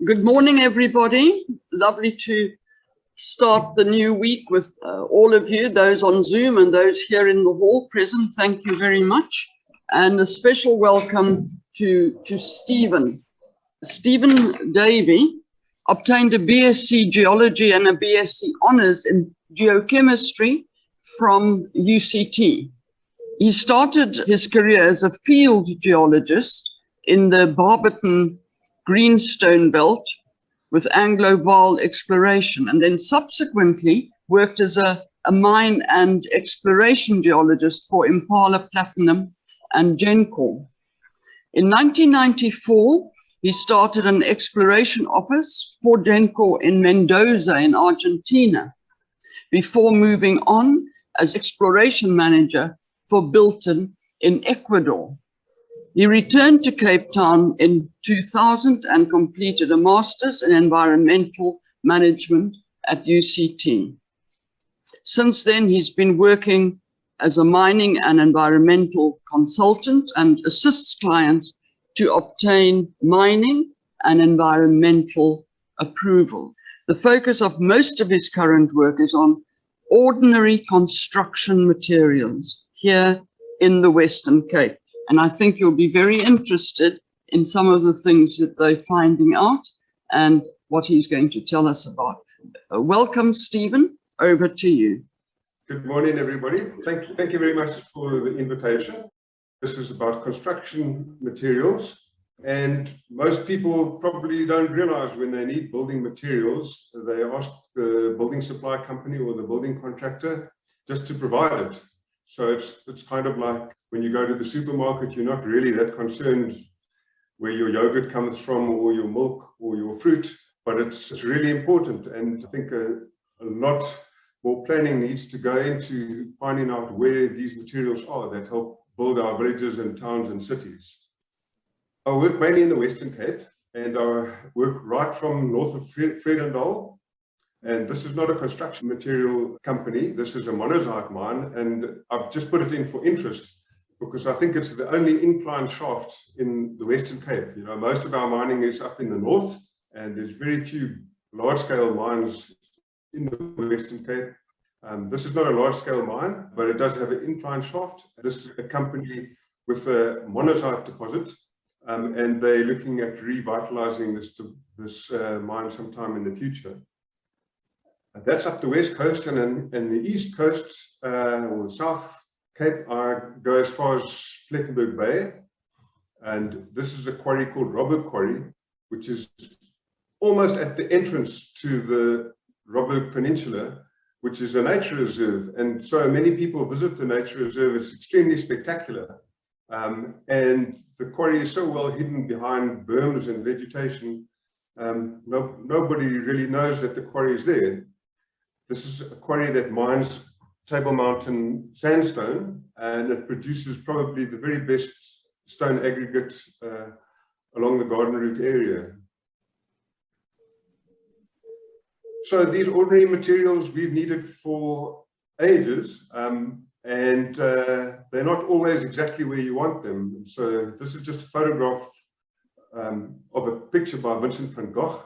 Good morning, everybody. Lovely to start the new week with all of you, those on Zoom and those here in the hall present. Thank you very much. And a special welcome to Stephen. Stephen Davey obtained a BSc Geology and a BSc Honours in Geochemistry from UCT. He started his career as a field geologist in the Barberton Greenstone Belt with Anglo-Vaal exploration, and then subsequently worked as a mine and exploration geologist for Impala Platinum and Gencor. In 1994, he started an exploration office for Gencor in Mendoza in Argentina, before moving on as exploration manager for Bilton in Ecuador. He returned to Cape Town in 2000 and completed a master's in environmental management at UCT. Since then, he's been working as a mining and environmental consultant and assists clients to obtain mining and environmental approval. The focus of most of his current work is on ordinary construction materials here in the Western Cape. And I think you'll be very interested in some of the things that they're finding out and what he's going to tell us about. Welcome, Stephen. Over to you. Good morning, everybody. Thank you very much for the invitation. This is about construction materials. And most people probably don't realize when they need building materials, they ask the building supply company or the building contractor just to provide it. So it's kind of like when you go to the supermarket, you're not really that concerned where your yogurt comes from or your milk or your fruit, but it's really important. And I think a lot more planning needs to go into finding out where these materials are that help build our villages and towns and cities. I work mainly in the Western Cape, and I work right from north of Vredendal. And this is not a construction material company. This is a monazite mine, and I've just put it in for interest because I think it's the only incline shaft in the Western Cape. You know, most of our mining is up in the north, and there's very few large-scale mines in the Western Cape. This is not a large-scale mine, but it does have an incline shaft. This is a company with a monazite deposit, and they're looking at revitalizing this mine sometime in the future. That's up the west coast, and the east coast or the South Cape, I go as far as Plettenberg Bay, and this is a quarry called Robberg Quarry, which is almost at the entrance to the Robberg Peninsula, which is a nature reserve, and so many people visit the nature reserve. It's extremely spectacular, and the quarry is so well hidden behind berms and vegetation. Nobody really knows that the quarry is there. This is a quarry that mines Table Mountain sandstone, and it produces probably the very best stone aggregate along the Garden Route area. So these ordinary materials we've needed for ages, and they're not always exactly where you want them. So this is just a photograph of a picture by Vincent van Gogh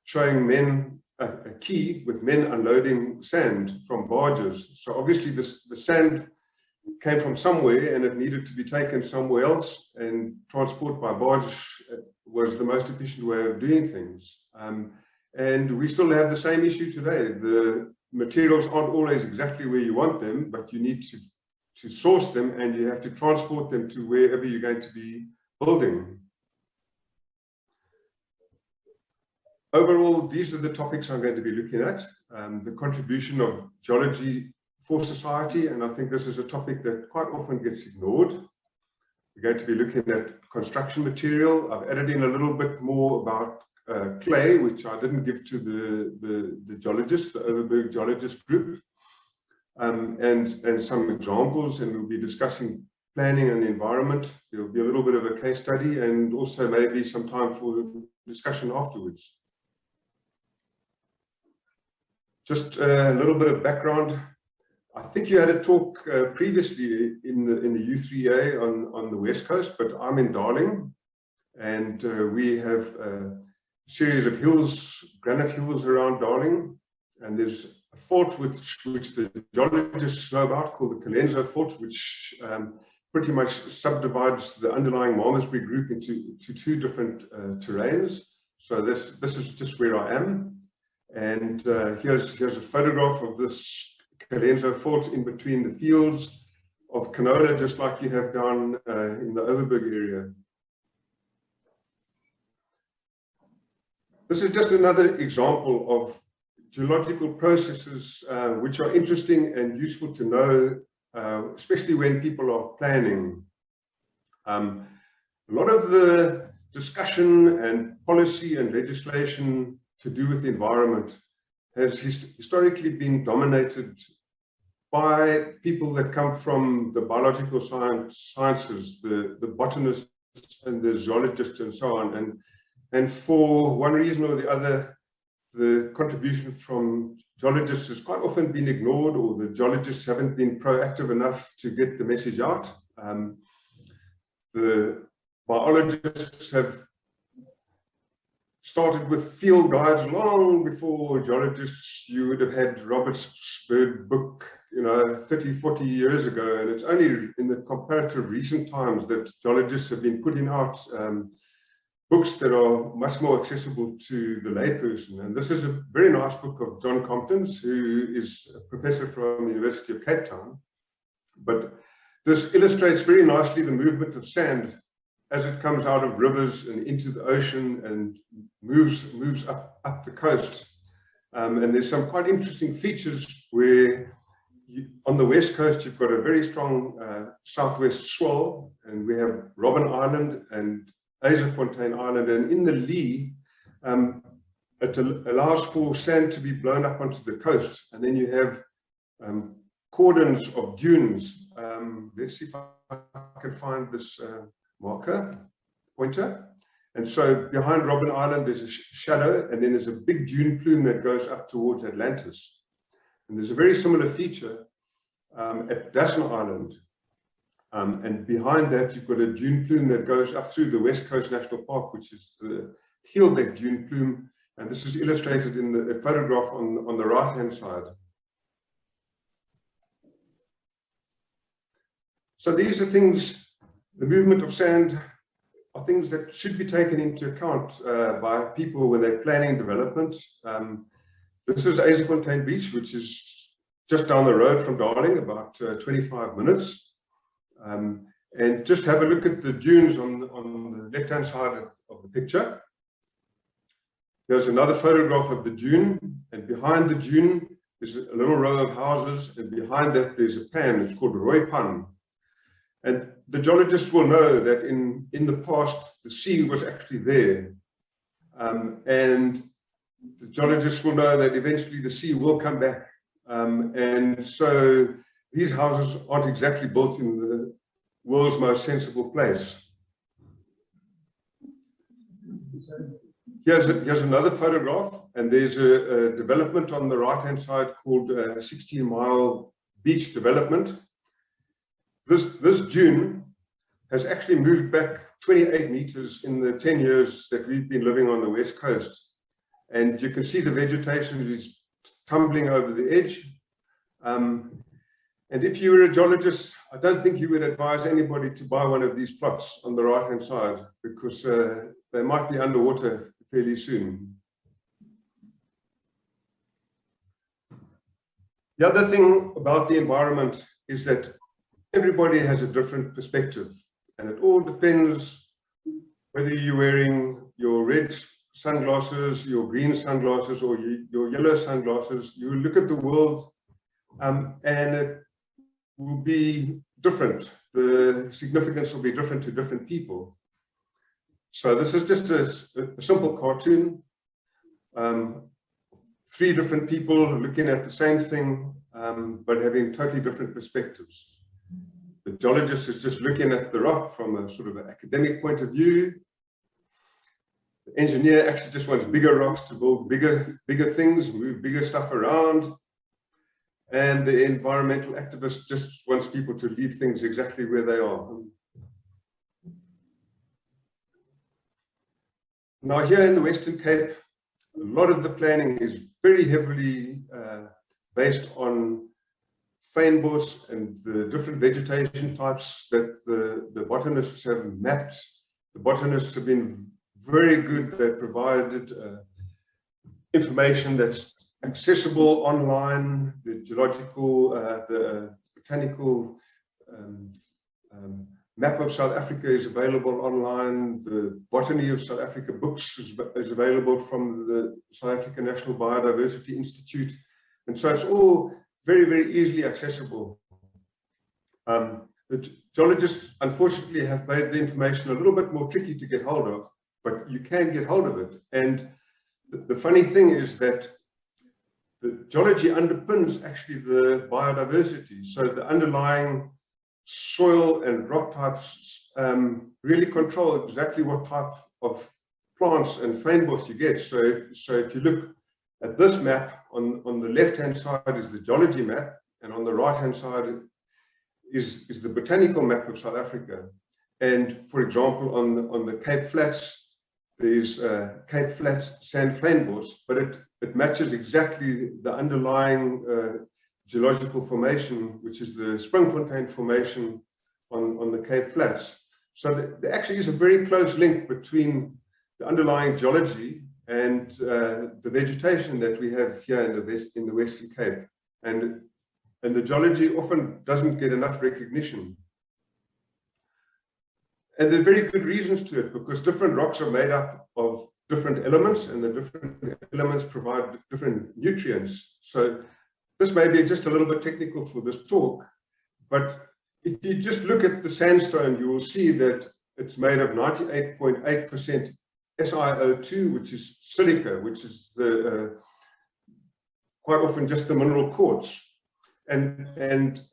showing a quay with men unloading sand from barges. So obviously the sand came from somewhere and it needed to be taken somewhere else, and transport by barge was the most efficient way of doing things. And we still have the same issue today. The materials aren't always exactly where you want them, but you need to source them, and you have to transport them to wherever you're going to be building. Overall, these are the topics I'm going to be looking at. The contribution of geology for society, and I think this is a topic that quite often gets ignored. We're going to be looking at construction material. I've added in a little bit more about clay, which I didn't give to the geologists, the Overberg geologist group, and some examples, and we'll be discussing planning and the environment. There'll be a little bit of a case study and also maybe some time for discussion afterwards. Just a little bit of background. I think you had a talk previously in the U3A on the West Coast, but I'm in Darling, and we have series of hills, granite hills around Darling, and there's a fault which the geologists know about called the Colenso fault, which pretty much subdivides the underlying Malmesbury group into two different terrains. So this is just where I am, and here's a photograph of this Colenso fault in between the fields of canola, just like you have down in the Overberg area. This is just another example of geological processes which are interesting and useful to know, especially when people are planning. A lot of the discussion and policy and legislation to do with the environment has historically been dominated by people that come from the biological sciences, the botanists and the zoologists and so on. And for one reason or the other, the contribution from geologists has quite often been ignored, or the geologists haven't been proactive enough to get the message out. The biologists have started with field guides long before geologists. You would have had Robert's Bird book, 30, 40 years ago, and it's only in the comparative recent times that geologists have been putting out books that are much more accessible to the layperson. And this is a very nice book of John Compton's, who is a professor from the University of Cape Town. But this illustrates very nicely the movement of sand as it comes out of rivers and into the ocean and moves up the coast. And there's some quite interesting features where on the west coast you've got a very strong southwest swell, and we have Robben Island and Azefontein Island, and in the lee it allows for sand to be blown up onto the coast, and then you have cordons of dunes. Let's see if I can find this pointer. And so behind Robben Island there's a shadow, and then there's a big dune plume that goes up towards Atlantis. And there's a very similar feature at Dasson Island. And behind that, you've got a dune plume that goes up through the West Coast National Park, which is the Heelbeck dune plume. And this is illustrated in the photograph on the right-hand side. So these are things, the movement of sand are things that should be taken into account by people when they're planning development. This is Azefontein Beach, which is just down the road from Darling, about 25 minutes. And just have a look at the dunes on the left-hand side of the picture. There's another photograph of the dune, and behind the dune is a little row of houses, and behind that there's a pan. It's called Rooipan. And the geologists will know that in the past the sea was actually there, and the geologists will know that eventually the sea will come back. And so these houses aren't exactly built in the world's most sensible place. Here's another photograph, and there's a development on the right-hand side called 16-mile beach development. This dune has actually moved back 28 meters in the 10 years that we've been living on the west coast. And you can see the vegetation is tumbling over the edge. And if you were a geologist, I don't think you would advise anybody to buy one of these plots on the right-hand side, because they might be underwater fairly soon. The other thing about the environment is that everybody has a different perspective, and it all depends whether you're wearing your red sunglasses, your green sunglasses, or your yellow sunglasses. You look at the world and it will be different. The significance will be different to different people. So this is just a simple cartoon. 3 different people looking at the same thing, but having totally different perspectives. The geologist is just looking at the rock from a sort of an academic point of view. The engineer actually just wants bigger rocks to build bigger things, move bigger stuff around. And the environmental activist just wants people to leave things exactly where they are. Now here in the Western Cape, a lot of the planning is very heavily based on fynbos and the different vegetation types that the botanists have mapped. The botanists have been very good. They provided information that's accessible online. The geological, the botanical map of South Africa is available online. The Botany of South Africa books is available from the South African National Biodiversity Institute. And so it's all very, very easily accessible. The geologists, unfortunately, have made the information a little bit more tricky to get hold of, but you can get hold of it. And the funny thing is that the geology underpins actually the biodiversity. So the underlying soil and rock types really control exactly what type of plants and fynbos you get. So if you look at this map, on the left-hand side is the geology map, and on the right-hand side is the botanical map of South Africa. And for example, on the Cape Flats, there's Cape Flats sand fynbos, but it matches exactly the underlying geological formation, which is the Springfontein Formation on the Cape Flats. So there actually is a very close link between the underlying geology and the vegetation that we have here in the Western Cape. And the geology often doesn't get enough recognition. And there are very good reasons to it, because different rocks are made up of different elements, and the different elements provide different nutrients. So this may be just a little bit technical for this talk, but if you just look at the sandstone, you will see that it's made of 98.8% SiO2, which is silica, which is quite often just the mineral quartz, and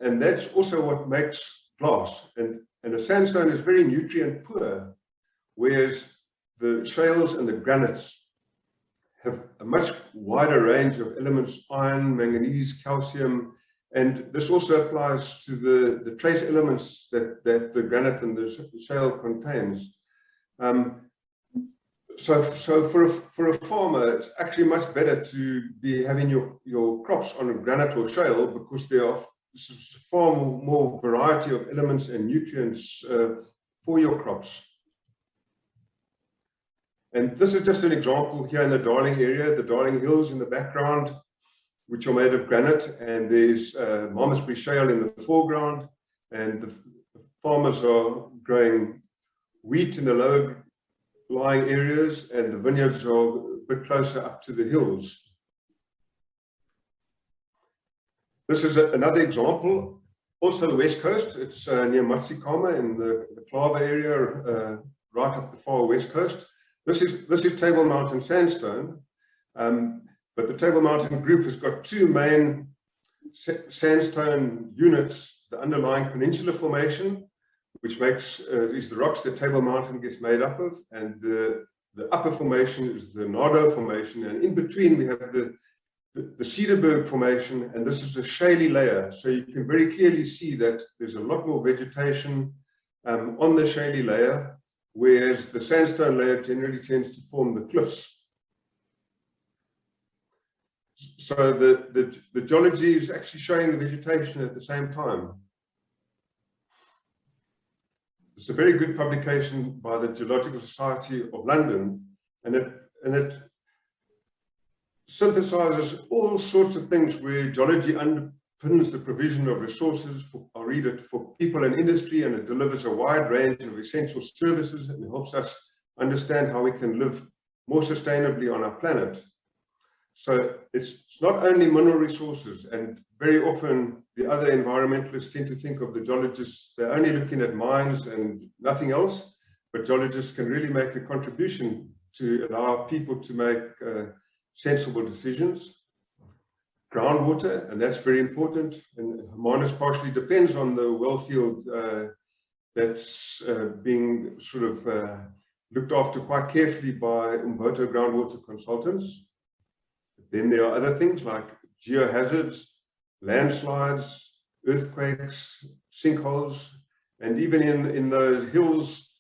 that's also what makes glass. And a sandstone is very nutrient poor, whereas the shales and the granites have a much wider range of elements: iron, manganese, calcium, and this also applies to the trace elements that the granite and the shale contains. So for a farmer, it's actually much better to be having your crops on a granite or shale, because there are far more variety of elements and nutrients for your crops. And this is just an example here in the Darling area, the Darling Hills in the background, which are made of granite, and there's Malmesbury Shale in the foreground, and the farmers are growing wheat in the lower lying areas, and the vineyards are a bit closer up to the hills. This is another example, also the west coast. It's near Matsikama in the Clava area, right up the far west coast. This is Table Mountain sandstone, but the Table Mountain group has got two main sandstone units: the underlying Peninsula Formation, which is the rocks that Table Mountain gets made up of, and the upper formation is the Nardo Formation, and in between we have the Cedarburg Formation, and this is a shaly layer. So you can very clearly see that there's a lot more vegetation on the shaly layer, whereas the sandstone layer generally tends to form the cliffs. So the geology is actually showing the vegetation at the same time. It's a very good publication by the Geological Society of London, and it synthesizes all sorts of things where geology underpins the provision of resources I'll read it, for people and industry, and it delivers a wide range of essential services, and it helps us understand how we can live more sustainably on our planet. So it's not only mineral resources, and very often the other environmentalists tend to think of the geologists, they're only looking at mines and nothing else, but geologists can really make a contribution to allow people to make sensible decisions. Groundwater, and that's very important, and Hermanus partially depends on the well field that's being sort of looked after quite carefully by Umboto groundwater consultants. Then there are other things like geohazards, landslides, earthquakes, sinkholes, and even in those hills,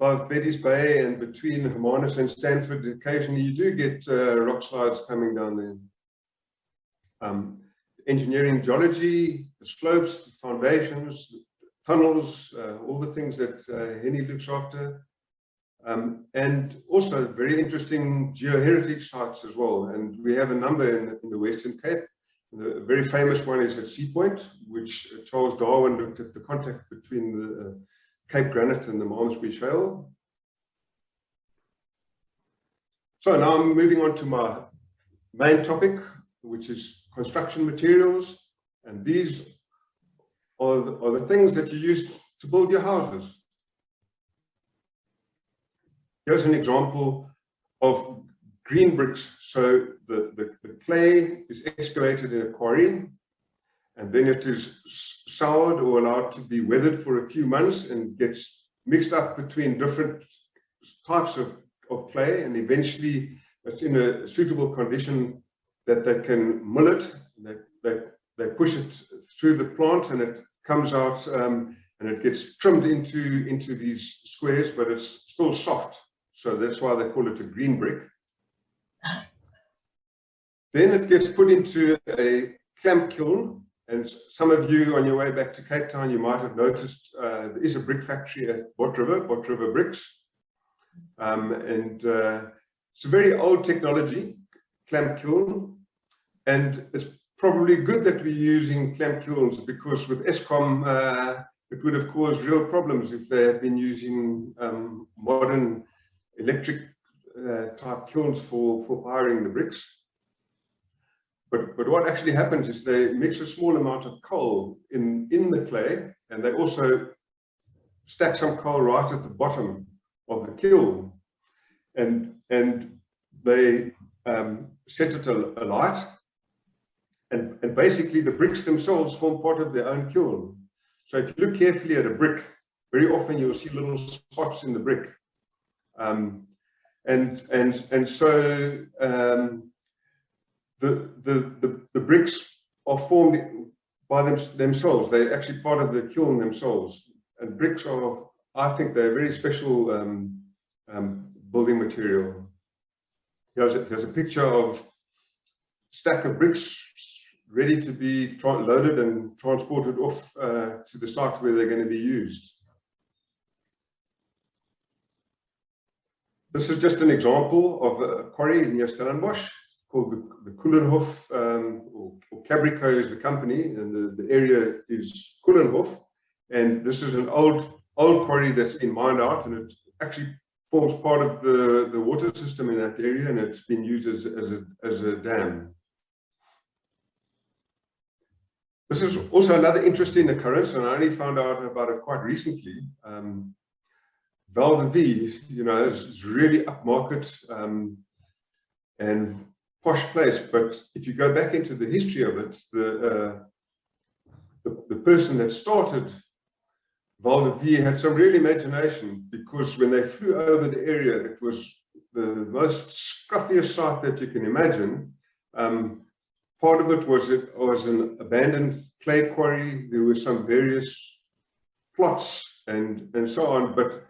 above Betty's Bay and between Hermanus and Stanford, occasionally you do get rock slides coming down there. Engineering, geology, the slopes, the foundations, tunnels, all the things that Henny looks after. And also very interesting geoheritage sites as well. And we have a number in the Western Cape. The very famous one is at Sea Point, which Charles Darwin looked at the contact between the Cape Granite and the Malmesbury Shale. So now I'm moving on to my main topic, which is construction materials. And these are the things that you use to build your houses. Here's an example of green bricks. So the clay is excavated in a quarry, and then it is soured or allowed to be weathered for a few months and gets mixed up between different types of clay, and eventually it's in a suitable condition that they can mill it. They push it through the plant and it comes out and it gets trimmed into these squares, but it's still soft. So that's why they call it a green brick. Then it gets put into a clamp kiln. And some of you on your way back to Cape Town, you might have noticed there is a brick factory at Bot River Bricks. It's a very old technology, clamp kiln. And it's probably good that we're using clamp kilns, because with Eskom, it would have caused real problems if they had been using modern electric type kilns for firing the bricks. But what actually happens is they mix a small amount of coal in the clay, and they also stack some coal right at the bottom of the kiln, and they set it alight, and basically the bricks themselves form part of their own kiln. So if you look carefully at a brick, very often you'll see little spots in the brick, and so the bricks are formed by themselves. They're actually part of the kiln themselves. And bricks are, I think, they're a very special building material. Here's a picture of a stack of bricks ready to be loaded and transported off to the site where they're going to be used. This is just an example of a quarry near Stellenbosch called the Kulenhof, or Cabrico is the company, and the area is Kulenhof. And this is an old quarry that's been mined out, and it actually forms part of the water system in that area, and it's been used as a dam. This is also another interesting occurrence, and I only found out about it quite recently. Davey, is really upmarket and posh place, but if you go back into the history of it, the person that started Davey had some real imagination, because when they flew over the area, it was the most scruffiest site that you can imagine. Part of it was an abandoned clay quarry. There were some various plots and so on, but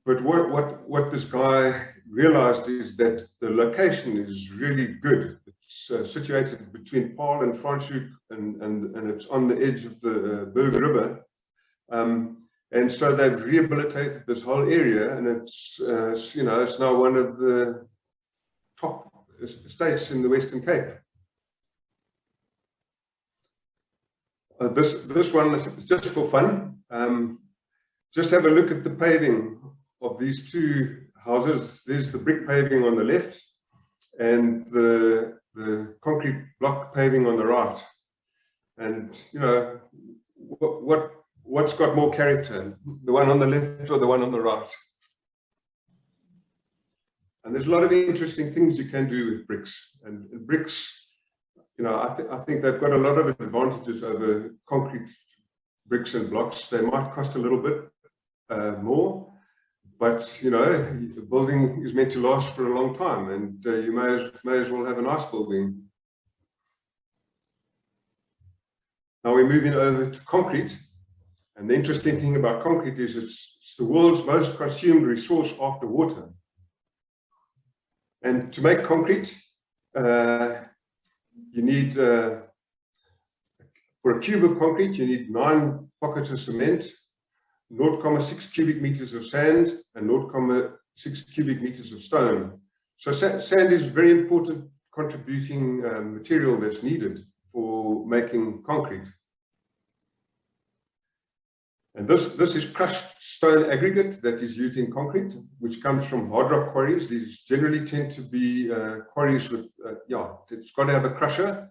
what this guy realized is that the location is really good. It's situated between Paarl and Franschhoek, and it's on the edge of the Berg River. And so they've rehabilitated this whole area, and it's now one of the top estates in the Western Cape. This one is just for fun. Just have a look at the paving of these two houses. There's the brick paving on the left, and the concrete block paving on the right. And what's got more character, the one on the left or the one on the right? And there's a lot of interesting things you can do with bricks. And bricks, I think they've got a lot of advantages over concrete bricks and blocks. They might cost a little bit more, but the building is meant to last for a long time, and you may as well have a nice building. Now we're moving over to concrete, And the interesting thing about concrete is it's the world's most consumed resource after water. And to make concrete, you need, for a cube of concrete, you need 9 pockets of cement, 0.6 cubic meters of sand, and 0.6 cubic meters of stone. So sand is a very important contributing material that's needed for making concrete. And this is crushed stone aggregate that is used in concrete, which comes from hard rock quarries. These generally tend to be quarries with, it's got to have a crusher.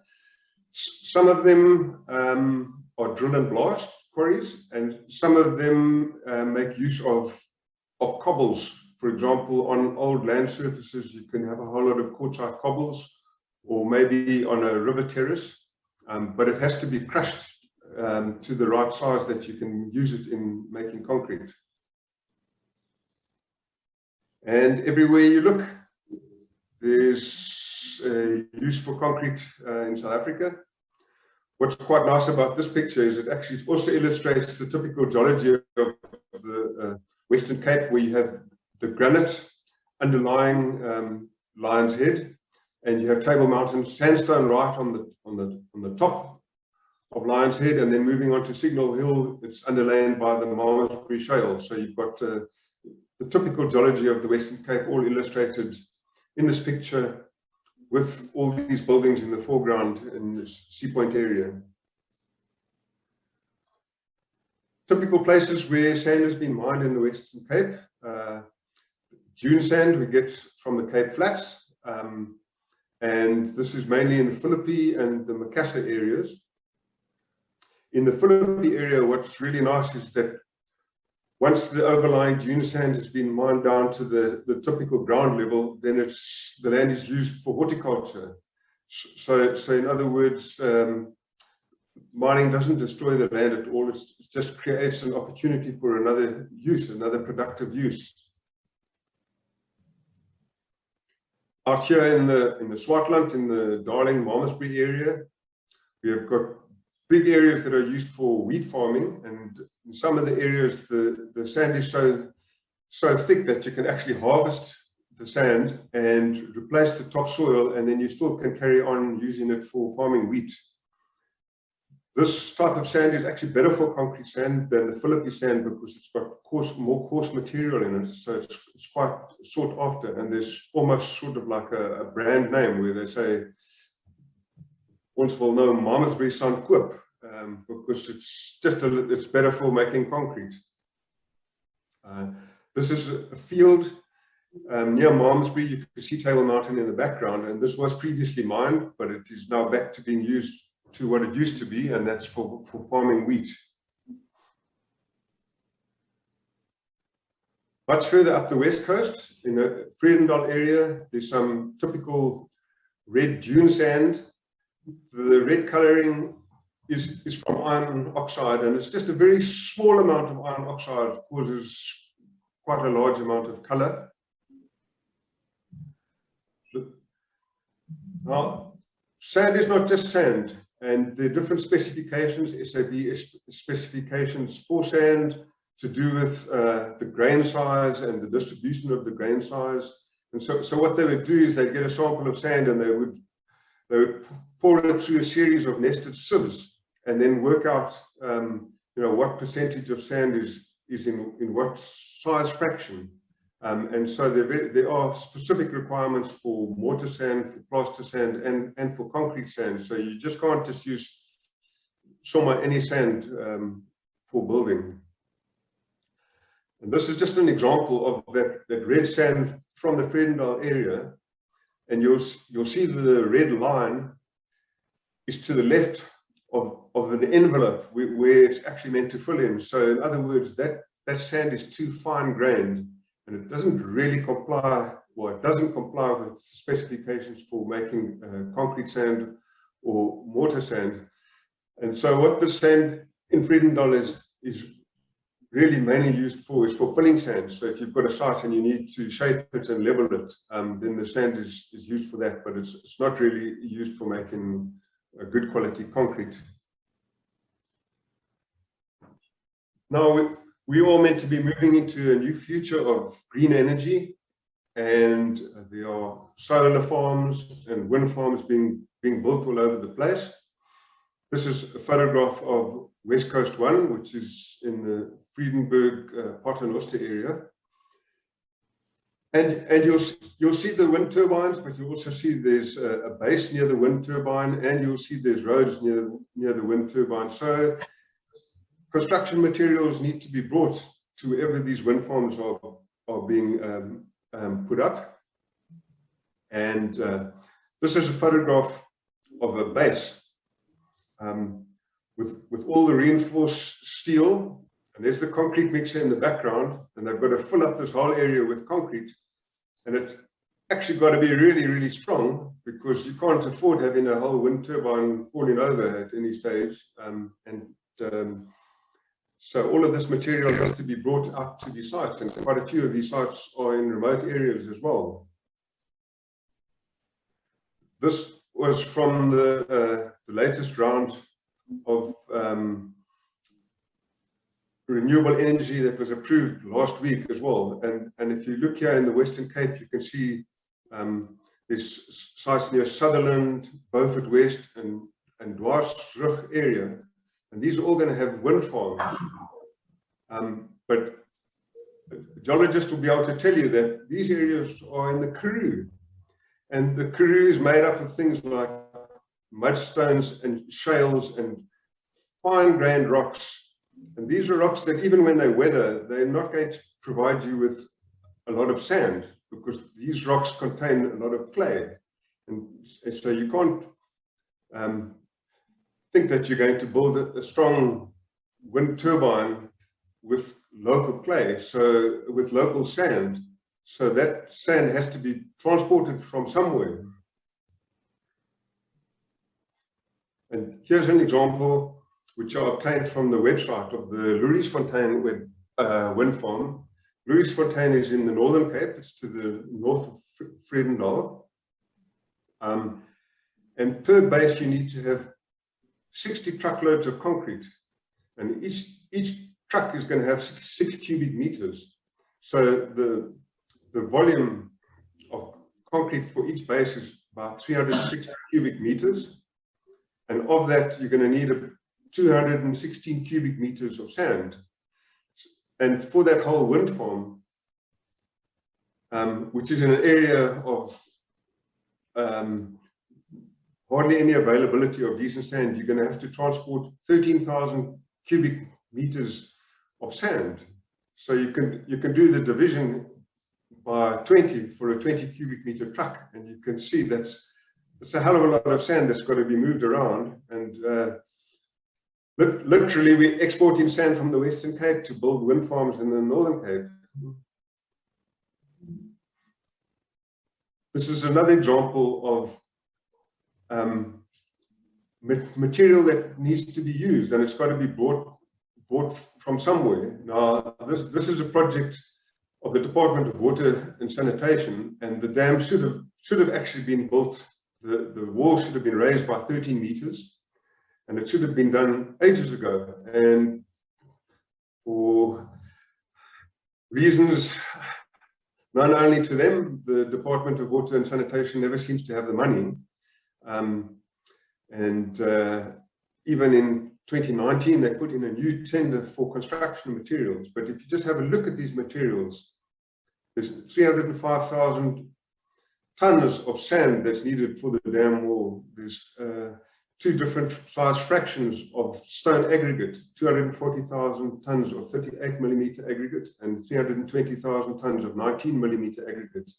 Some of them are drill and blast quarries, and some of them make use of cobbles. For example, on old land surfaces, you can have a whole lot of quartzite cobbles, or maybe on a river terrace, but it has to be crushed to the right size that you can use it in making concrete. And everywhere you look, there's use for concrete in South Africa. What's quite nice about this picture is it actually also illustrates the typical geology of the Western Cape, where you have the granite underlying Lion's Head, and you have Table Mountain sandstone right on the top of Lion's Head, and then moving on to Signal Hill, it's underlain by the Malmesbury Shale. So you've got the typical geology of the Western Cape all illustrated in this picture, with all these buildings in the foreground in this Sea Point area. Typical places where sand has been mined in the Western Cape. Dune sand we get from the Cape Flats, and this is mainly in the Philippi and the Macassar areas. In the Philippi area, what's really nice is that once the overlying dune sand has been mined down to the typical ground level, then the land is used for horticulture. So in other words, mining doesn't destroy the land at all. It just creates an opportunity for another use, another productive use. Out here in the Swartland, in the Darling Malmesbury area, we have got big areas that are used for wheat farming, and in some of the areas the sand is so thick that you can actually harvest the sand and replace the topsoil, and then you still can carry on using it for farming wheat. This type of sand is actually better for concrete sand than the Philippi sand because it's got more coarse material in it, so it's quite sought after, and there's almost sort of like a brand name where they say, ons will nou Malmesbury sand koop, because it's better for making concrete. This is a field near Malmesbury. You can see Table Mountain in the background, and this was previously mined, but it is now back to being used to what it used to be, and that's for farming wheat. Much further up the west coast, in the Vredendal area, there's some typical red dune sand. The red coloring is from iron oxide, and it's just a very small amount of iron oxide causes quite a large amount of color. Now, sand is not just sand, and there are different specifications, SAB specifications for sand, to do with the grain size and the distribution of the grain size. And so what they would do is they'd get a sample of sand, and they would pour it through a series of nested sieves, and then work out what percentage of sand is in what size fraction. And so there are specific requirements for mortar sand, for plaster sand, and for concrete sand. So you just can't just use any sand for building. And this is just an example of that red sand from the Vredendal area. And you'll see the red line is to the left of an envelope where it's actually meant to fill in. So in other words, that sand is too fine grained, and it doesn't really comply, or it doesn't comply with specifications for making concrete sand or mortar sand. And so what the sand in Vredendal is really mainly used for is for filling sand. So if you've got a site and you need to shape it and level it, then the sand is used for that, but it's not really used for making a good quality concrete. Now, we all meant to be moving into a new future of green energy, and there are solar farms and wind farms being built all over the place. This is a photograph of West Coast 1, which is in the Friedenberg Paternoster area. And you'll see the wind turbines, but you also see there's a base near the wind turbine, and you'll see there's roads near the wind turbine. So construction materials need to be brought to wherever these wind farms are being put up. And this is a photograph of a base with all the reinforced steel, and there's the concrete mixer in the background, and they've got to fill up this whole area with concrete, and it's actually got to be really, really strong, because you can't afford having a whole wind turbine falling over at any stage. So all of this material has to be brought up to these sites, and quite a few of these sites are in remote areas as well. This was from the latest round of renewable energy that was approved last week as well. And if you look here in the Western Cape, you can see there's sites near Sutherland, Beaufort West, and Dwarsrug area. And these are all going to have wind farms. But geologists will be able to tell you that these areas are in the Karoo. And the Karoo is made up of things like mudstones and shales and fine-grained rocks. And these are rocks that even when they weather, they're not going to provide you with a lot of sand, because these rocks contain a lot of clay. And so you can't think that you're going to build a strong wind turbine with local clay, so with local sand. So that sand has to be transported from somewhere. And here's an example which I obtained from the website of the Lourisfontein wind farm. Lourisfontein is in the Northern Cape. It's to the north of Vredendal. And per base, you need to have 60 truckloads of concrete. And each truck is going to have 6 cubic meters. So the volume of concrete for each base is about 360 cubic meters. And of that, you're going to need 216 cubic meters of sand. And for that whole wind farm, which is in an area of hardly any availability of decent sand, you're going to have to transport 13,000 cubic meters of sand. So you can do the division by 20 for a 20 cubic meter truck, and you can see that's a hell of a lot of sand that's got to be moved around. And literally, we're exporting sand from the Western Cape to build wind farms in the Northern Cape. This is another example of material that needs to be used, and it's got to be bought from somewhere. Now, this is a project of the Department of Water and Sanitation, and the dam should have actually been built. The wall should have been raised by 13 meters, and it should have been done ages ago. And for reasons known only to them, the Department of Water and Sanitation never seems to have the money. Even in 2019, they put in a new tender for construction materials. But if you just have a look at these materials, there's 305,000 tons of sand that's needed for the dam wall. There's 2 different size fractions of stone aggregate, 240,000 tons of 38 millimeter aggregate and 320,000 tons of 19 millimeter aggregate.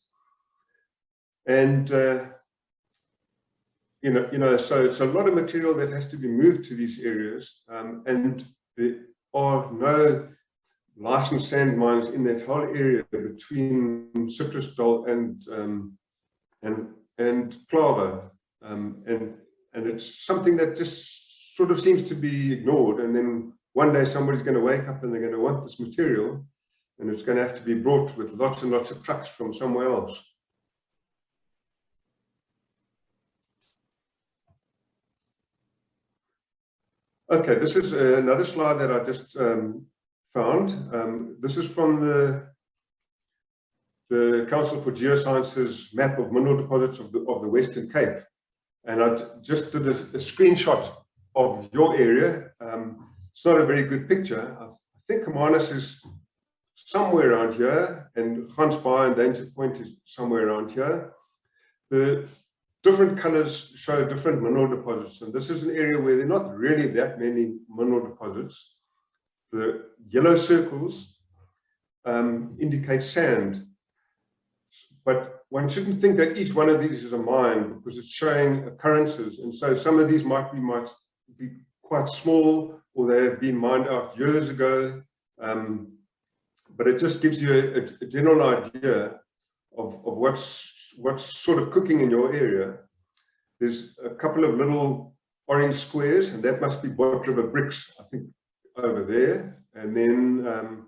And so it's a lot of material that has to be moved to these areas, and there are no licensed sand mines in that whole area between Citrusdal and Clava, and it's something that just sort of seems to be ignored. And then one day somebody's going to wake up and they're going to want this material, and it's going to have to be brought with lots and lots of trucks from somewhere else. Okay, this is another slide that I just found. This is from the Council for Geoscience's map of mineral deposits of the Western Cape. And I just did a screenshot of your area. It's not a very good picture. I think Hermanus is somewhere around here, and Gansbaai and Danger Point is somewhere around here. The different colors show different mineral deposits, and this is an area where there are not really that many mineral deposits. The yellow circles indicate sand, but one shouldn't think that each one of these is a mine, because it's showing occurrences, and so some of these might be quite small, or they have been mined out years ago, but it just gives you a general idea of what's sort of cooking in your area. There's a couple of little orange squares, and that must be Bot River bricks, I think, over there. And then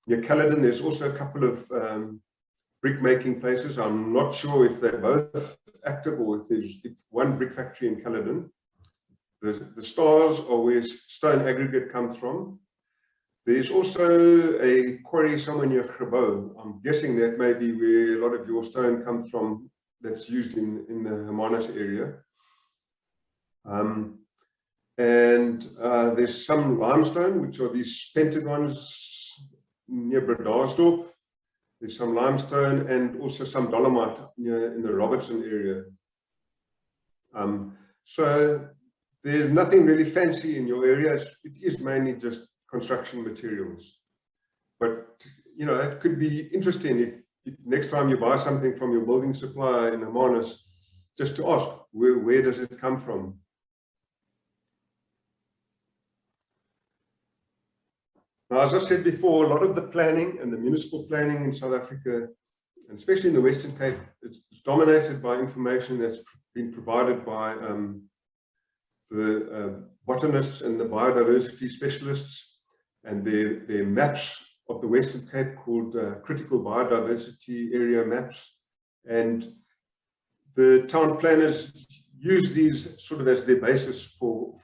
near Caledon, there's also a couple of brick making places. I'm not sure if they're both active or if there's one brick factory in Caledon. The stars are where stone aggregate comes from. There's also a quarry somewhere near Grabo. I'm guessing that may be where a lot of your stone comes from, that's used in the Hermanus area. And there's some limestone, which are these pentagons near Bredasdorp. There's some limestone and also some dolomite in the Robertson area. So there's nothing really fancy in your area. It is mainly just construction materials. But, you know, it could be interesting if next time you buy something from your building supplier in Hermanus, just to ask, where does it come from? Now, as I said before, a lot of the planning and the municipal planning in South Africa, and especially in the Western Cape, it's dominated by information that's been provided by the botanists and the biodiversity specialists, and their maps of the Western Cape called critical biodiversity area maps. And the town planners use these sort of as their basis for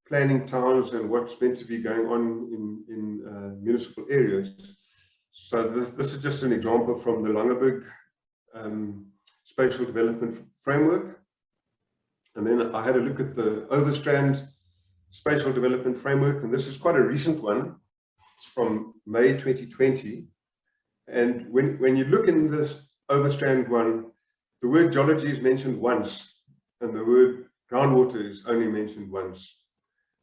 planning towns and what's meant to be going on in municipal areas. So this is just an example from the Langeberg Spatial Development Framework. And then I had a look at the Overstrand Spatial Development Framework, and this is quite a recent one. It's from May 2020. And when you look in this Overstrand one, the word geology is mentioned once, and the word groundwater is only mentioned once.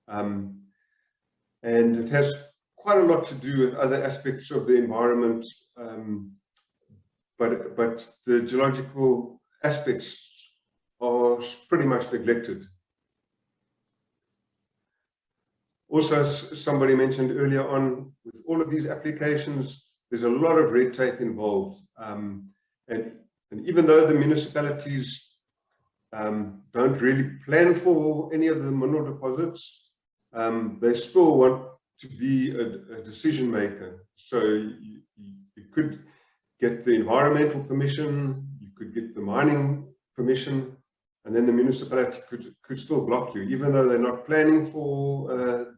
And it has quite a lot to do with other aspects of the environment, but the geological aspects are pretty much neglected. Also, as somebody mentioned earlier on, with all of these applications, there's a lot of red tape involved. And even though the municipalities don't really plan for any of the mineral deposits, they still want to be a decision maker. So you could get the environmental permission, you could get the mining permission, and then the municipality could still block you, even though they're not planning for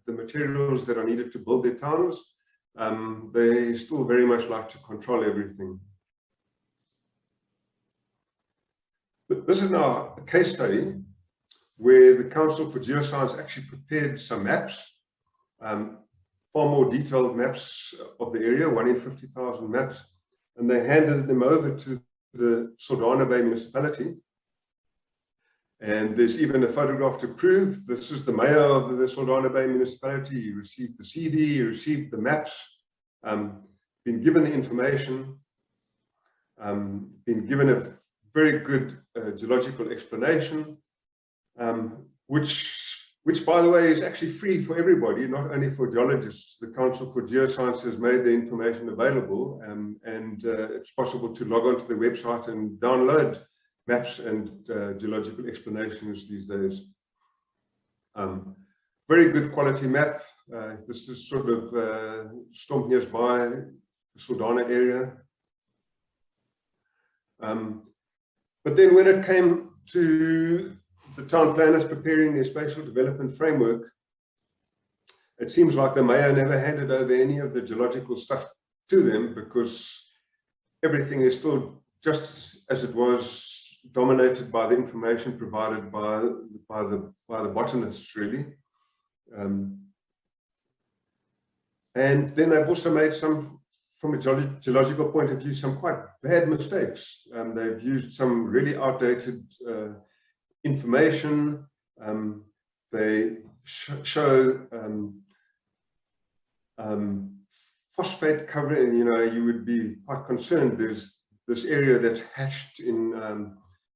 the materials that are needed to build their towns. They still very much like to control everything. But this is now a case study where the Council for Geoscience actually prepared some maps, far more detailed maps of the area, 1 in 50,000 maps, and they handed them over to the Saldanha Bay municipality. And there's even a photograph to prove this is the mayor of the Saldanha Bay municipality. He received the CD, he received the maps, been given the information, been given a very good geological explanation, which by the way is actually free for everybody, not only for geologists. The Council for Geoscience has made the information available, and it's possible to log onto the website and download maps and geological explanations these days. Very good quality map. This is sort of Stompniers by the Saldanha area. But then when it came to the town planners preparing their spatial development framework, it seems like the mayor never handed over any of the geological stuff to them, because everything is still just as it was, dominated by the information provided by the botanists, really. And then they've also made some, from a geological point of view, some quite bad mistakes. They've used some really outdated information. They show phosphate cover, and you would be quite concerned. There's this area that's hashed in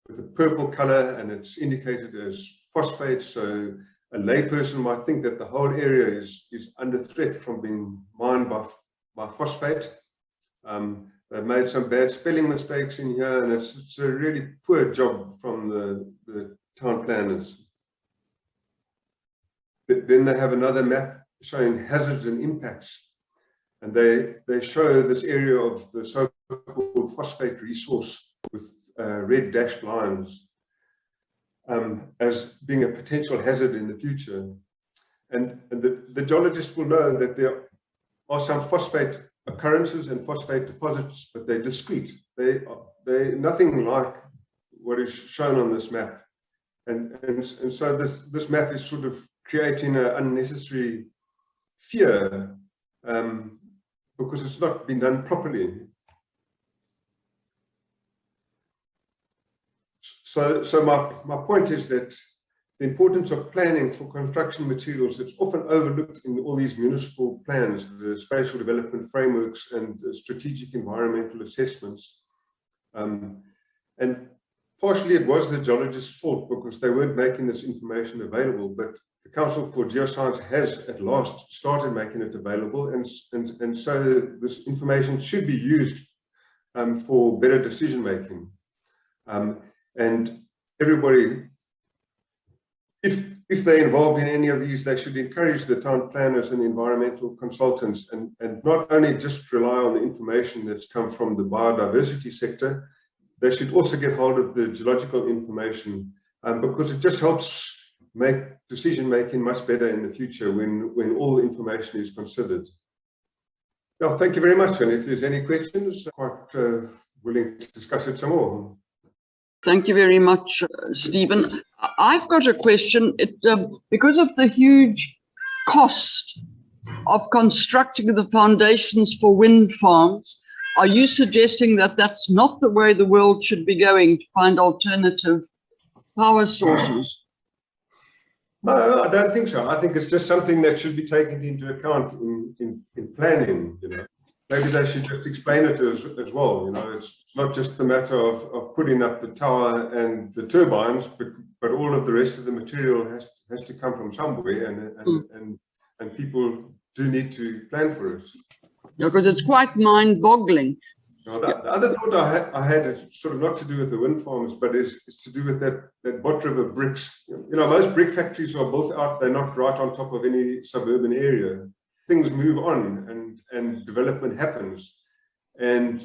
with a purple color, and it's indicated as phosphate. So a layperson might think that the whole area is under threat from being mined by phosphate. They've made some bad spelling mistakes in here, and it's a really poor job from the town planners. Then they have another map showing hazards and impacts, and they show this area of the so-called phosphate resource with red dashed lines as being a potential hazard in the future. And the geologists will know that there are some phosphate occurrences and phosphate deposits, but they're discrete. They're nothing like what is shown on this map. And so this map is sort of creating an unnecessary fear because it's not been done properly. So my point is that the importance of planning for construction materials, it's often overlooked in all these municipal plans, the spatial development frameworks and the strategic environmental assessments. And partially it was the geologist's fault because they weren't making this information available, but the Council for Geoscience has at last started making it available, and so this information should be used for better decision making. And everybody, if they're involved in any of these, they should encourage the town planners and environmental consultants, and not only just rely on the information that's come from the biodiversity sector. They should also get hold of the geological information, because it just helps make decision making much better in the future when all the information is considered. Well, thank you very much, and if there's any questions, I'm quite willing to discuss it some more. Thank you very much, Stephen. I've got a question. Because of the huge cost of constructing the foundations for wind farms, are you suggesting that that's not the way the world should be going, to find alternative power sources? No, I don't think so. I think it's just something that should be taken into account in planning. Maybe they should just explain it as well. It's not just the matter of putting up the tower and the turbines, but all of the rest of the material has to come from somewhere, and people do need to plan for it. Yeah, because it's quite mind-boggling. Now, the other thought I had is sort of not to do with the wind farms, but is to do with that Bot River bricks. Most brick factories are built out, they're not right on top of any suburban area. Things move on and development happens. And,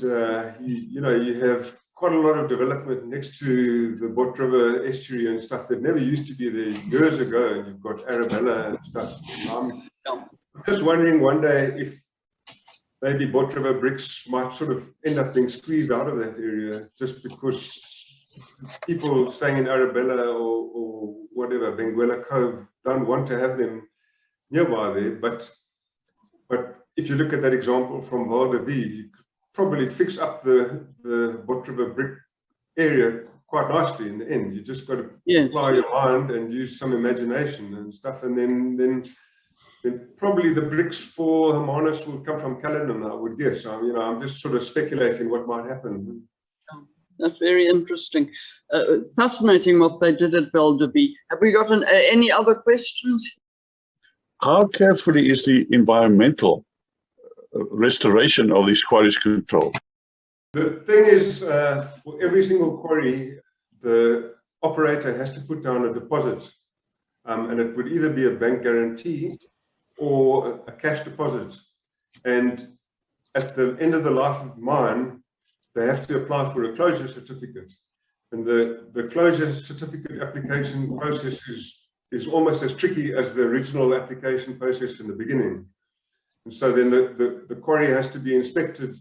you have quite a lot of development next to the Bot River estuary and stuff that never used to be there years ago. You've got Arabella and stuff. I'm just wondering one day if maybe Bot River bricks might sort of end up being squeezed out of that area just because people staying in Arabella or whatever, Benguela Cove, don't want to have them nearby there. But if you look at that example from Val de Vie, you could probably fix up the Bot River brick area quite nicely in the end. You just got to apply your mind and use some imagination and stuff, and then probably the bricks for Hermanus will come from Caledon, I would guess. I'm just sort of speculating what might happen. That's very interesting. Fascinating what they did at Val de Vie. Have we got any other questions? How carefully is the environmental restoration of these quarries controlled? The thing is, for every single quarry, the operator has to put down a deposit, and it would either be a bank guarantee or a cash deposit. And at the end of the life of mine, they have to apply for a closure certificate. And the closure certificate application process is almost as tricky as the original application process in the beginning. And so then the quarry has to be inspected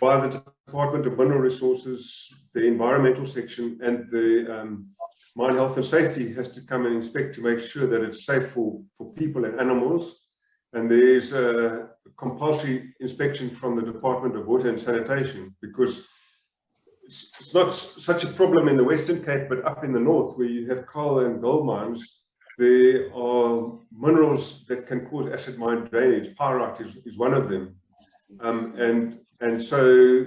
by the Department of Mineral Resources, the environmental section, and the mine health and safety has to come and inspect to make sure that it's safe for people and animals. And there is a compulsory inspection from the Department of Water and Sanitation, because it's not such a problem in the Western Cape, but up in the north where you have coal and gold mines, there are minerals that can cause acid mine drainage. Pyrite is one of them. And so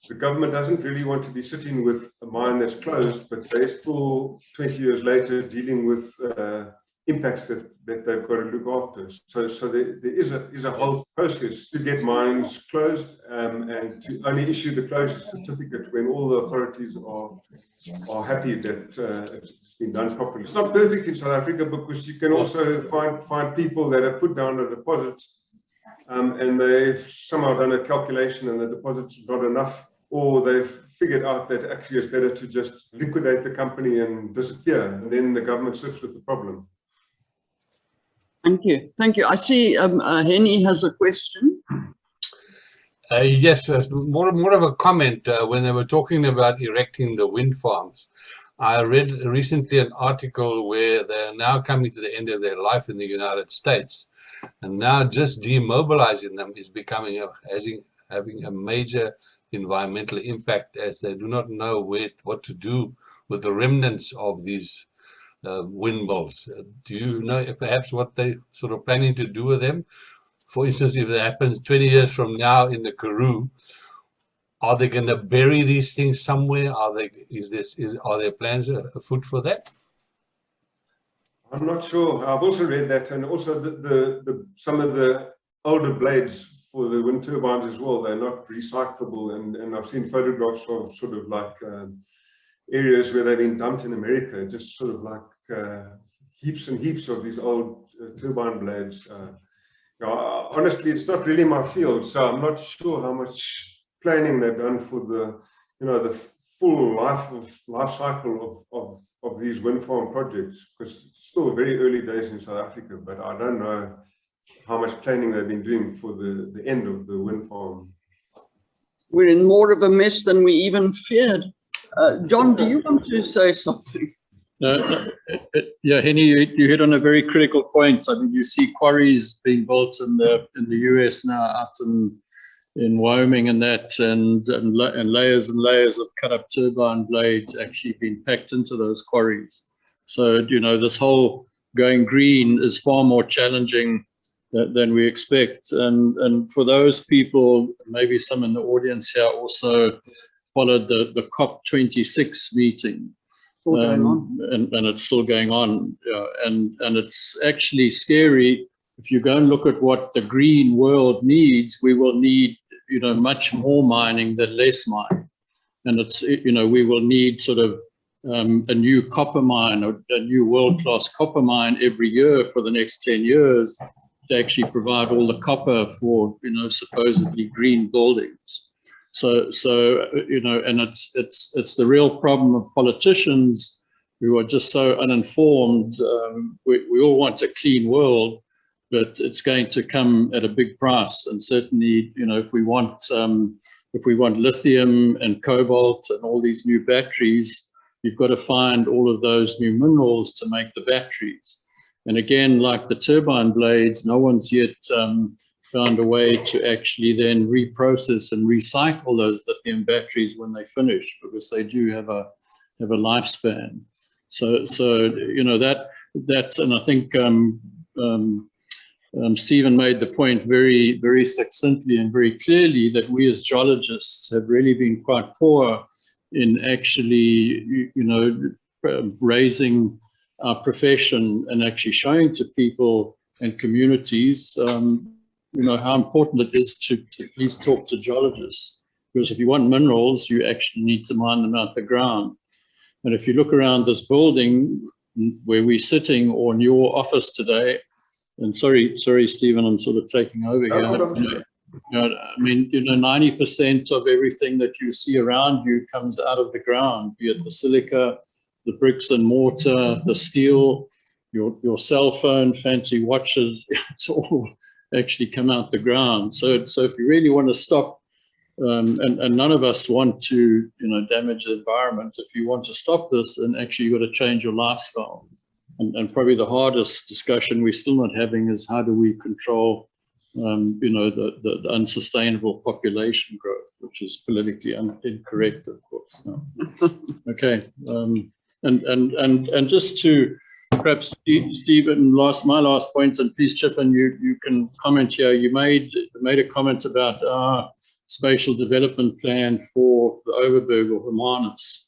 the government doesn't really want to be sitting with a mine that's closed, but they're still 20 years later dealing with impacts that they've got to look after. So there is a whole process to get mines closed, and to only issue the closure certificate when all the authorities are happy that it's been done properly. It's not perfect in South Africa, because you can also find people that have put down a deposit and they've somehow done a calculation and the deposit's not enough, or they've figured out that actually it's better to just liquidate the company and disappear, and then the government sits with the problem. Thank you. Thank you. I see Henny has a question. Yes, more of a comment. When they were talking about erecting the wind farms, I read recently an article where they're now coming to the end of their life in the United States, and now just demobilizing them is becoming having a major environmental impact, as they do not know what to do with the remnants of these windmills. Do you know perhaps what they sort of planning to do with them? For instance, if it happens 20 years from now in the Karoo, are they going to bury these things somewhere? Are there plans afoot for that? I'm not sure. I've also read that, and also some of the older blades for the wind turbines as well, they're not recyclable, and I've seen photographs of sort of like areas where they've been dumped in America, just sort of like heaps and heaps of these old turbine blades. Honestly, it's not really my field, so I'm not sure how much planning they've done for the full life cycle of these wind farm projects, because it's still very early days in South Africa, but I don't know how much planning they've been doing for the end of the wind farm. We're in more of a mess than we even feared. John, do you want to say something? Yeah, Henny, you hit on a very critical point. I mean, you see quarries being built in the US now, out in Wyoming and that, and layers and layers of cut up turbine blades actually being packed into those quarries. So, this whole going green is far more challenging than we expect. And for those people, maybe some in the audience here also followed the COP26 meeting. And it's still going on. And it's actually scary. If you go and look at what the green world needs, we will need, much more mining than less mining. And it's, we will need sort of a new copper mine, or a new world-class copper mine every year for the next 10 years to actually provide all the copper for, supposedly green buildings. So and it's the real problem of politicians who are just so uninformed. We all want a clean world, but it's going to come at a big price. And certainly, if we want lithium and cobalt and all these new batteries, you've got to find all of those new minerals to make the batteries. And again, like the turbine blades, no one's yet found a way to actually then reprocess and recycle those lithium batteries when they finish, because they do have a lifespan. So that's, and I think Stephen made the point very, very succinctly and very clearly that we as geologists have really been quite poor in actually, raising our profession and actually showing to people and communities, how important it is to please talk to geologists. Because if you want minerals, you actually need to mine them out the ground. And if you look around this building where we're sitting, or in your office today, and sorry, Stephen, I'm sort of taking over here. I mean, 90% of everything that you see around you comes out of the ground, be it the silica, the bricks and mortar, the steel. your cell phone, fancy watches, it's all actually come out the ground. So if you really want to stop, and none of us want to, damage the environment. If you want to stop this, then actually you've got to change your lifestyle. And probably the hardest discussion we're still not having is how do we control, the unsustainable population growth, which is politically incorrect, of course. No. Okay, and just to perhaps Stephen, my last point, and please chip in, you can comment here. You made a comment about our spatial development plan for the Overberg or Hermanus.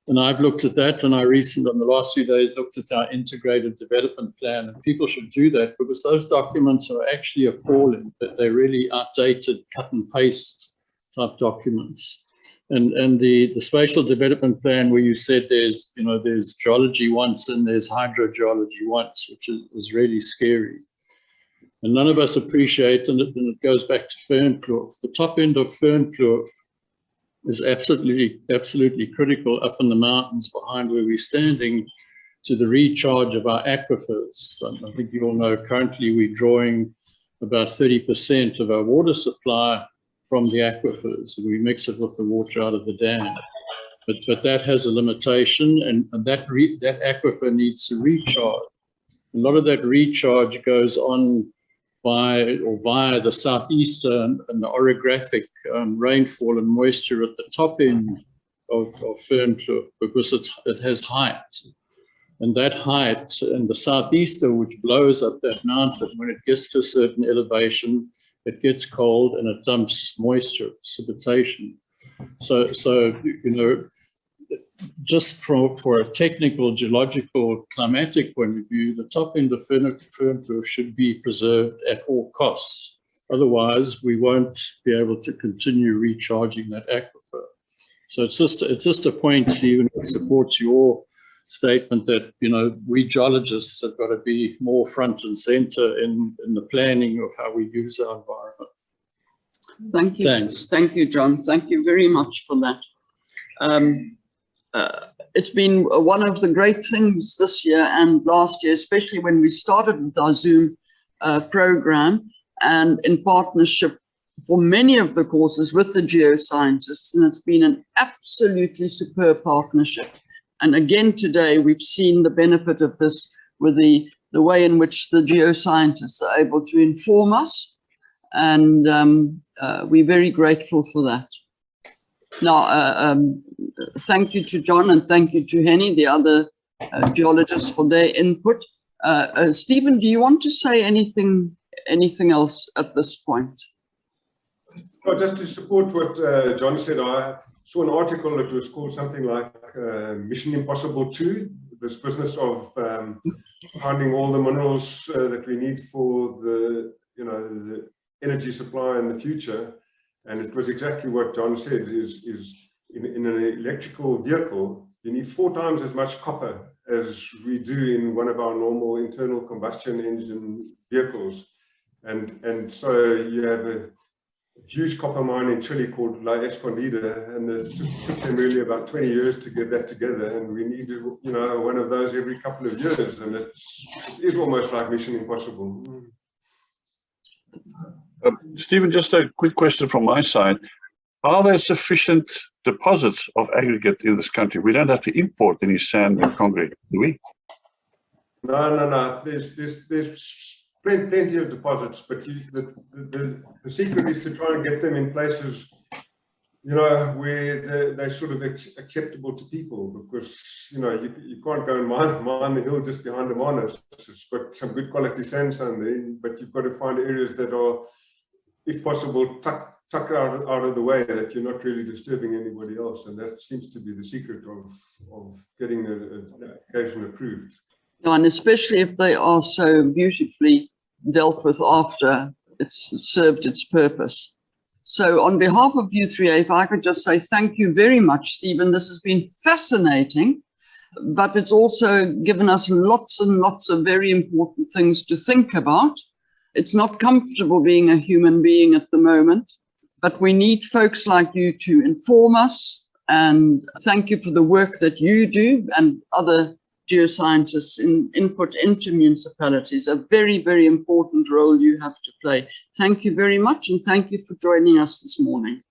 And I've looked at that, and I recently, in the last few days, looked at our integrated development plan, and people should do that because those documents are actually appalling, that they're really outdated, cut and paste type documents. And the spatial development plan, where you said there's geology once and there's hydrogeology once, which is really scary. And none of us appreciate, and it goes back to Fernkloof. The top end of Fernkloof is absolutely critical up in the mountains behind where we're standing to the recharge of our aquifers. I think you all know currently we're drawing about 30% of our water supply from the aquifers. We mix it with the water out of the dam. But that has a limitation, and that aquifer needs to recharge. A lot of that recharge goes on via the southeaster and the orographic rainfall and moisture at the top end of Fernkloof, because it has height. And that height and the southeaster, which blows up that mountain, when it gets to a certain elevation, it gets cold and it dumps moisture, precipitation. So just for a technical, geological, climatic point of view, the top end of Fernkloof should be preserved at all costs. Otherwise, we won't be able to continue recharging that aquifer. So it's just a point, Stephen, that supports your statement that we geologists have got to be more front and center in the planning of how we use our environment. Thank you. Thanks. Thank you, John. Thank you very much for that. It's been one of the great things this year and last year, especially when we started with our Zoom program, and in partnership for many of the courses with the geoscientists, and it's been an absolutely superb partnership. And again today, we've seen the benefit of this with the way in which the geoscientists are able to inform us, and we're very grateful for that. Now, thank you to John and thank you to Henny, the other geologists, for their input. Stephen, do you want to say anything else at this point? Well, just to support what John said, I saw an article that was called something like Mission Impossible 2, this business of finding all the minerals that we need for the energy supply in the future. And it was exactly what John said, is in an electrical vehicle, you need 4 times as much copper as we do in one of our normal internal combustion engine vehicles. And so you have a huge copper mine in Chile called La Escondida, and it took them really about 20 years to get that together. And we need, one of those every couple of years, and it is almost like Mission Impossible. Stephen, just a quick question from my side. Are there sufficient deposits of aggregate in this country? We don't have to import any sand and concrete, do we? No. There's plenty of deposits, but the secret is to try and get them in places, where they're sort of acceptable to people, because you can't go and mine the hill just behind the Hermanus. It's got some good quality sandstone there, but you've got to find areas that are, if possible, tucked out of the way, that you're not really disturbing anybody else. And that seems to be the secret of getting an application approved. And especially if they are so beautifully dealt with after it's served its purpose. So on behalf of U3A, if I could just say thank you very much, Stephen. This has been fascinating, but it's also given us lots and lots of very important things to think about. It's not comfortable being a human being at the moment, but we need folks like you to inform us, and thank you for the work that you do and other geoscientists in input into municipalities, a very, very important role you have to play. Thank you very much, and thank you for joining us this morning.